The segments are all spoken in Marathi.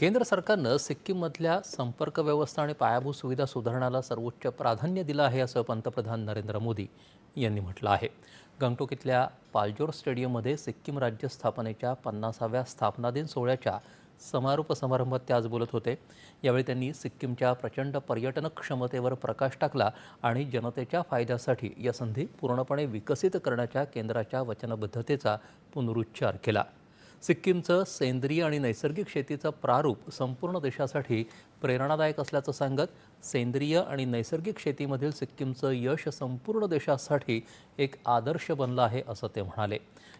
केंद्र सरकारनं सिक्कीममधल्या संपर्क व्यवस्था आणि पायाभूत सुविधा सुधारणाला सर्वोच्च प्राधान्य दिलं आहे असं पंतप्रधान नरेंद्र मोदी यांनी म्हटलं आहे. गंगटोक इथल्या पालजोर स्टेडियममध्ये सिक्कीम राज्य स्थापनेच्या 50व्या स्थापना दिन सोहळ्याच्या समारोप समारंभात ते आज बोलत होते. यावेळी त्यांनी सिक्कीमच्या प्रचंड पर्यटन क्षमतेवर प्रकाश टाकला आणि जनतेच्या फायद्यासाठी या संधी पूर्णपणे विकसित करण्याच्या केंद्राच्या वचनबद्धतेचा पुनरुच्चार केला. सिक्कीमचं सेंद्रिय आणि नैसर्गिक शेतीचं प्रारूप संपूर्ण देशासाठी प्रेरणादायक असल्याचं सांगत सेंद्रिय आणि नैसर्गिक शेतीमधील सिक्कीमचं यश संपूर्ण देशासाठी एक आदर्श बनलं आहे असं ते म्हणाले.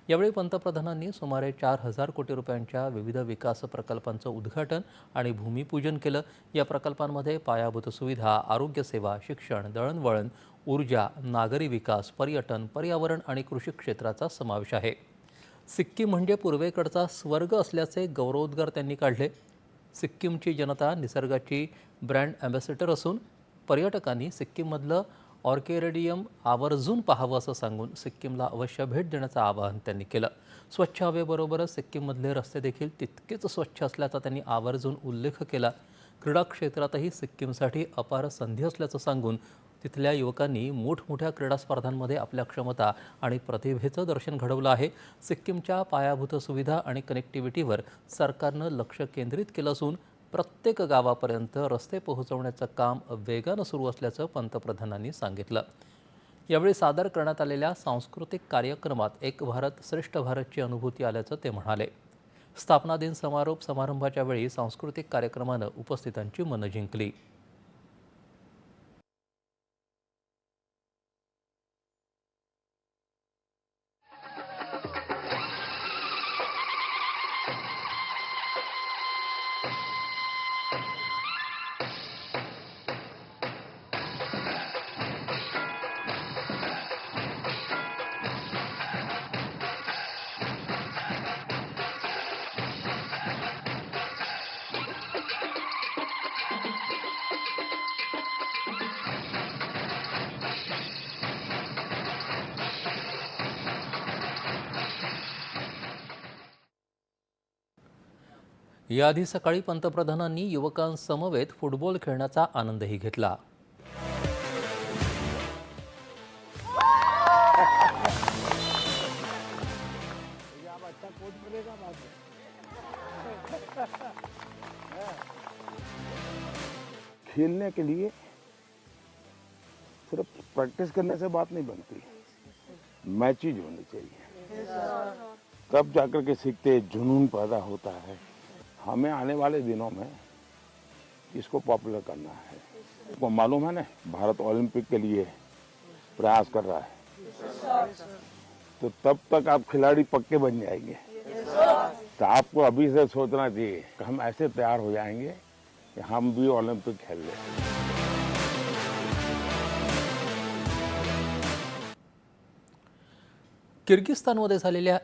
यावेळी पंतप्रधानांनी सुमारे 4,000 कोटी रुपयांच्या विविध विकास प्रकल्पांचं उद्घाटन आणि भूमिपूजन केलं. या प्रकल्पांमध्ये पायाभूत सुविधा, आरोग्यसेवा, शिक्षण, दळणवळण, ऊर्जा, नागरी विकास, पर्यटन, पर्यावरण आणि कृषी क्षेत्राचा समावेश आहे. सिक्कीम म्हणजे पूर्वेकडचा स्वर्ग असल्याचे गौरवोद्गार त्यांनी काढले. सिक्कीमची जनता निसर्गाची ब्रँड ॲम्बॅसेडर असून पर्यटकांनी सिक्कीममधलं ऑर्किडेरियम आवर्जून पाहावं असं सांगून सिक्कीमला अवश्य भेट देण्याचं आवाहन त्यांनी केलं. स्वच्छ हवेबरोबरच सिक्कीममधले रस्ते देखील तितकेच स्वच्छ असल्याचा त्यांनी आवर्जून उल्लेख केला. क्रीडा क्षेत्रातही सिक्कीमसाठी अपार संधी असल्याचं सांगून तिथल्या युवकांनी मोठमोठ्या क्रीडा स्पर्धांमध्ये आपल्या क्षमता आणि प्रतिभेचं दर्शन घडवलं आहे. सिक्कीमच्या पायाभूत सुविधा आणि कनेक्टिव्हिटीवर सरकारनं लक्ष केंद्रित केलं असून प्रत्येक गावापर्यंत रस्ते पोहोचवण्याचं काम वेगानं सुरू असल्याचं पंतप्रधानांनी सांगितलं. यावेळी सादर करण्यात आलेल्या सांस्कृतिक कार्यक्रमात एक भारत श्रेष्ठ भारतची अनुभूती आल्याचं ते म्हणाले. स्थापना दिन समारोप समारंभाच्या वेळी सांस्कृतिक कार्यक्रमानं उपस्थितांची मनं जिंकली. याआधी सकाळी पंतप्रधानांनी युवकांसमवेत फुटबॉल खेळण्याचा आनंदही घेतला. खेलने के लिए सिर्फ प्रैक्टिस करने से बात नहीं बनती, मैचेज होनी चाहिए, तब जाकर के सीखते जुनून पैदा होता है. हमें आने वाले दिनों में इसको पॉपुलर करना है. आपको मालूम है ना, भारत ओलंपिक के लिए प्रयास कर रहा है, तो तब तक आप खिलाड़ी पक्के बन जाएंगे. तो आपको अभी से सोचना चाहिए कि हम ऐसे तैयार हो जाएंगे कि हम भी ओलंपिक खेल लें. किर्गिस्तानमध्ये झालेल्या